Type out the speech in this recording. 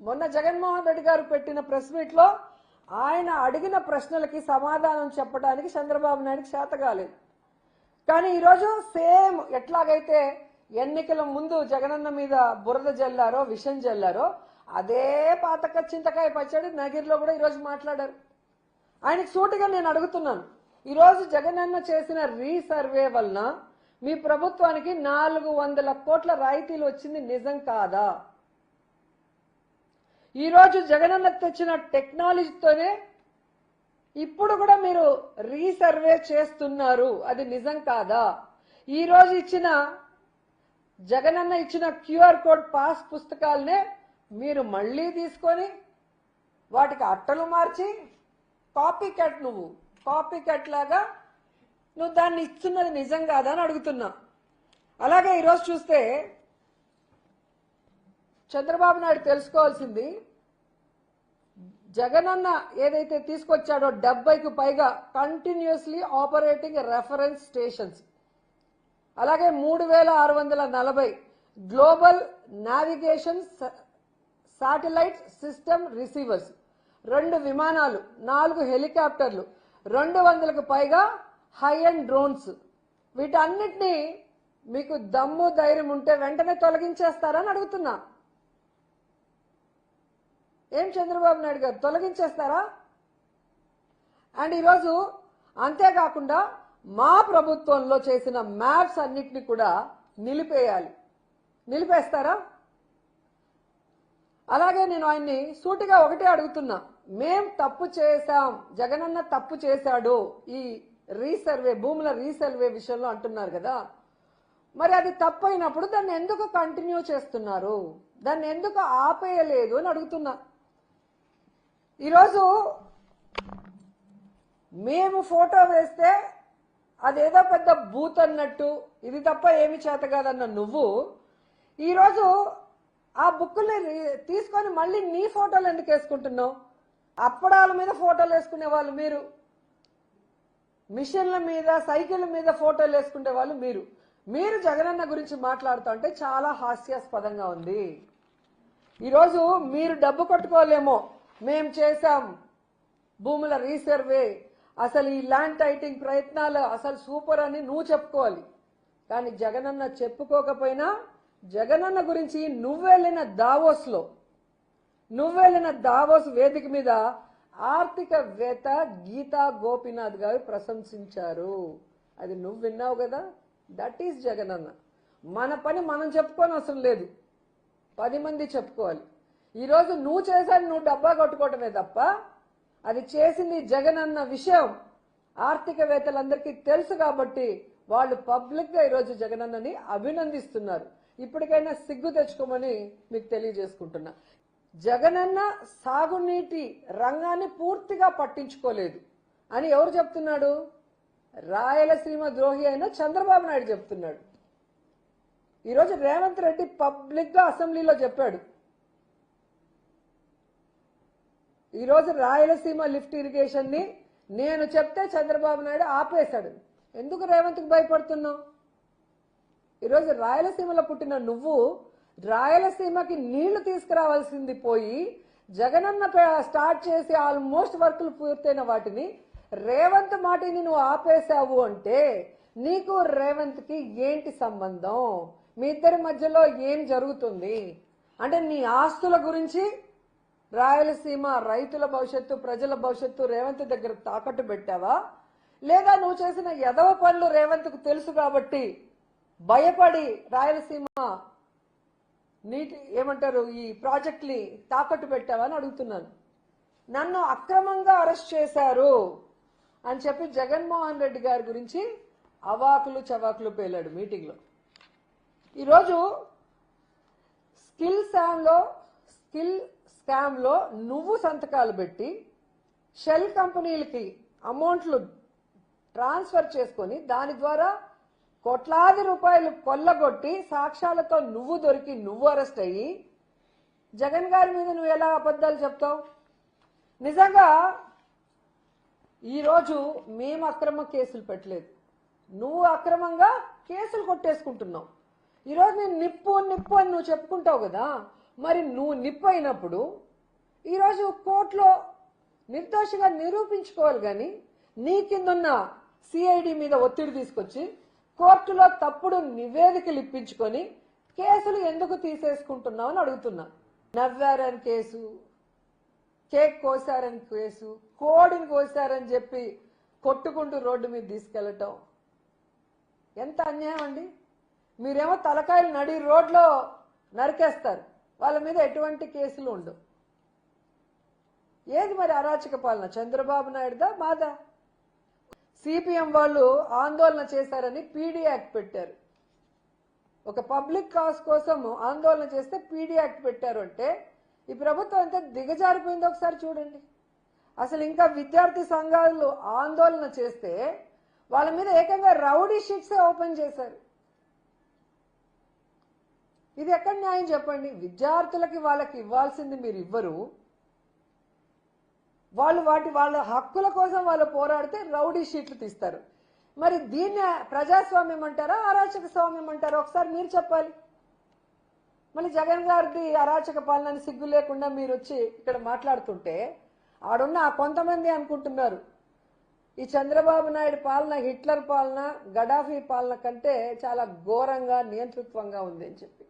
మొన్న జగన్మోహన్ రెడ్డి గారు పెట్టిన ప్రెస్ మీట్ లో ఆయన అడిగిన ప్రశ్నలకి సమాధానం చెప్పడానికి చంద్రబాబు నాయుడుకి చేత కాలేదు. కానీ ఈరోజు సేమ్ ఎట్లాగైతే ఎన్నికల ముందు జగనన్న మీద బురద జల్లారో విషం జల్లారో అదే పాతక చింతకాయ పచ్చడి నగిరిలో కూడా ఈరోజు మాట్లాడారు. ఆయనకు సూటిగా నేను అడుగుతున్నాను, ఈరోజు జగనన్న చేసిన రీసర్వే వలన మీ ప్రభుత్వానికి 400 కోట్ల రాయితీలు వచ్చింది నిజం కాదా? ఈరోజు జగనన్న తెచ్చిన టెక్నాలజీతోనే ఇప్పుడు కూడా మీరు రీసర్వే చేస్తున్నారు, అది నిజం కాదా? ఈరోజు ఇచ్చిన జగనన్న ఇచ్చిన క్యూఆర్ కోడ్ పాస్ పుస్తకాలనే మీరు మళ్ళీ తీసుకొని వాటికి అట్టలు మార్చి కాపీ కట్ లాగా నువ్వు దాన్ని ఇస్తున్నది నిజం కాదా అని అడుగుతున్నా. అలాగే ఈరోజు చూస్తే చంద్రబాబు నాయుడు తెలుసుకోవాల్సింది, జగనన్న ఏదైతే తీసుకొచ్చాడో 70కి పైగా కంటిన్యూస్లీ ఆపరేటింగ్ రెఫరెన్స్ స్టేషన్స్, అలాగే 3640 global navigation satellite system receivers, 2 విమానాలు, 4 హెలికాప్టర్లు, 200కు పైగా హై అండ్ డ్రోన్స్. వీటన్నిటినీ మీకు దమ్ము ధైర్యం ఉంటే వెంటనే తొలగించేస్తారని అడుగుతున్నా. ఏం చంద్రబాబు నాయుడు గారు తొలగించేస్తారా? అండ్ ఈరోజు అంతేకాకుండా మా ప్రభుత్వంలో చేసిన మ్యాప్స్ అన్నిటిని కూడా నిలిపేయాలి. నిలిపేస్తారా? అలాగే నేను ఆయన్ని సూటిగా ఒకటే అడుగుతున్నా, మేం తప్పు చేశాం, జగనన్న తప్పు చేశాడు ఈ రీసర్వే భూముల రీసర్వే విషయంలో అంటున్నారు కదా, మరి అది తప్పు అయినప్పుడు దాన్ని ఎందుకు కంటిన్యూ చేస్తున్నారు? దాన్ని ఎందుకు ఆపేయలేదు అని అడుగుతున్నా. ఈరోజు మేము ఫోటో వేస్తే అదేదో పెద్ద బూత్ అన్నట్టు, ఇది తప్ప ఏమి చేత కాదన్న నువ్వు ఈరోజు ఆ బుక్కుల్ని తీసుకొని మళ్ళీ నీ ఫోటోలు ఎందుకు వేసుకుంటున్నావు? అప్పడాల మీద ఫోటోలు వేసుకునే వాళ్ళు మీరు, మిషన్ల మీద సైకిల్ మీద ఫోటోలు వేసుకునే వాళ్ళు మీరు జగనన్న గురించి మాట్లాడుతూ ఉంటే చాలా హాస్యాస్పదంగా ఉంది. ఈరోజు మీరు డబ్బు కొట్టుకోలేమో, మేం చేశాం భూముల రీసర్వే, అసలు ఈ ల్యాండ్ టైటింగ్ ప్రయత్నాలు అసలు సూపర్ అని నువ్వు చెప్పుకోవాలి. కానీ జగనన్న చెప్పుకోకపోయినా జగనన్న గురించి నువ్వు వెళ్ళిన దావోస్ వేదిక మీద ఆర్థికవేత్త గీతా గోపీనాథ్ గారు ప్రశంసించారు. అది నువ్వు విన్నావు కదా, దట్ ఈస్ జగనన్న. మన పని మనం చెప్పుకోని అవసరం లేదు, 10 మంది చెప్పుకోవాలి. ఈరోజు నువ్వు చేశాను, నువ్వు డబ్బా కొట్టుకోవటమే తప్ప అది చేసింది జగనన్న విషయం ఆర్థికవేత్తలందరికీ తెలుసు కాబట్టి వాళ్ళు పబ్లిక్ గా ఈరోజు జగనన్నని అభినందిస్తున్నారు. ఇప్పటికైనా సిగ్గు తెచ్చుకోమని మీకు తెలియజేసుకుంటున్నా. జగనన్న సాగునీటి రంగాన్ని పూర్తిగా పట్టించుకోలేదు అని ఎవరు చెప్తున్నాడు? రాయలసీమ ద్రోహి అయిన చంద్రబాబు నాయుడు చెప్తున్నాడు. ఈరోజు రేవంత్ రెడ్డి పబ్లిక్ గా అసెంబ్లీలో చెప్పాడు, ఈరోజు రాయలసీమ లిఫ్ట్ ఇరిగేషన్ ని నేను చెప్తే చంద్రబాబు నాయుడు ఆపేశాడు. ఎందుకు రేవంత్కి భయపడుతున్నావు? ఈరోజు రాయలసీమలో పుట్టిన నువ్వు రాయలసీమకి నీళ్లు తీసుకురావాల్సింది పోయి జగనన్న స్టార్ట్ చేసి ఆల్మోస్ట్ వర్కులు పూర్తయిన వాటిని రేవంత్ మాటిని నువ్వు ఆపేశావు అంటే నీకు రేవంత్ కి ఏంటి సంబంధం? మీ ఇద్దరి మధ్యలో ఏం జరుగుతుంది? అంటే నీ ఆస్తుల గురించి రాయలసీమ రైతుల భవిష్యత్తు, ప్రజల భవిష్యత్తు రేవంత్ దగ్గర తాకట్టు పెట్టావా? లేదా నువ్వు చేసిన ఎదవ పనులు రేవంత్కు తెలుసు కాబట్టి భయపడి రాయలసీమ నీటి ఏమంటారు ఈ ప్రాజెక్ట్ ని తాకట్టు పెట్టావా అని అడుగుతున్నాను. నన్ను అక్రమంగా అరెస్ట్ చేశారు అని చెప్పి జగన్మోహన్ రెడ్డి గారి గురించి అవాకులు చవాకులు పేలాడు మీటింగ్ లో. ఈరోజు స్కిల్ స్కామ్ లో నువ్వు సంతకాలు పెట్టి షెల్ కంపెనీలకి అమౌంట్లు ట్రాన్స్ఫర్ చేసుకొని దాని ద్వారా కోట్లాది రూపాయలు కొల్లగొట్టి సాక్ష్యాలతో నువ్వు దొరికి నువ్వు అరెస్ట్ అయ్యి జగన్ గారి మీద నువ్వు ఎలా అబద్ధాలు చెప్తావు? నిజంగా ఈరోజు మేము అక్రమ కేసులు పెట్టలేదు, నువ్వు అక్రమంగా కేసులు కొట్టేసుకుంటున్నావు. ఈరోజు నేను నిప్పు అని నువ్వు చెప్పుకుంటావు కదా, మరి నువ్వు నిప్పు అయినప్పుడు ఈరోజు కోర్టులో నిర్దోషిగా నిరూపించుకోవాలి, కానీ నీ కిందున్న సిఐడి మీద ఒత్తిడి తీసుకొచ్చి కోర్టులో తప్పుడు నివేదికలు ఇప్పించుకొని కేసులు ఎందుకు తీసేసుకుంటున్నావు అని అడుగుతున్నా. నవ్వారని కేసు, కేక్ కోసారని కేసు, కోడిని కోసారని చెప్పి కొట్టుకుంటూ రోడ్డు మీద తీసుకెళ్లటం ఎంత అన్యాయం అండి. మీరేమో తలకాయలు నడి రోడ్లో నరికేస్తారు, వాళ్ళ మీద ఎటువంటి కేసులు ఉండవు. ఏది మరి అరాచక పాలన? చంద్రబాబు నాయుడుదా మాదా? సిపిఎం వాళ్ళు ఆందోళన చేశారని పీడీ యాక్ట్ పెట్టారు. ఒక పబ్లిక్ కాజ్ కోసం ఆందోళన చేస్తే పీడీ యాక్ట్ పెట్టారు అంటే ఈ ప్రభుత్వం ఎంత దిగజారిపోయిందో ఒకసారి చూడండి. అసలు ఇంకా విద్యార్థి సంఘాలు ఆందోళన చేస్తే వాళ్ళ మీద ఏకంగా రౌడీ షీట్సే ఓపెన్ చేశారు. ఇది ఎక్కడ న్యాయం చెప్పండి? విద్యార్థులకి వాళ్ళకి ఇవ్వాల్సింది మీరు ఇవ్వరు, వాళ్ళ హక్కుల కోసం వాళ్ళు పోరాడితే రౌడీ షీట్లు తీస్తారు. మరి దీన్ని ప్రజాస్వామ్యం అంటారా, అరాచక స్వామ్యం అంటారా? ఒకసారి మీరు చెప్పాలి. మళ్ళీ జగన్ గారిది అరాచక పాలన సిగ్గు లేకుండా మీరు వచ్చి ఇక్కడ మాట్లాడుతుంటే ఆడున్న కొంతమంది అనుకుంటున్నారు ఈ చంద్రబాబు నాయుడు పాలన హిట్లర్ పాలన, గడాఫీ పాలన కంటే చాలా ఘోరంగా నియంతృత్వంగా ఉంది అని చెప్పి.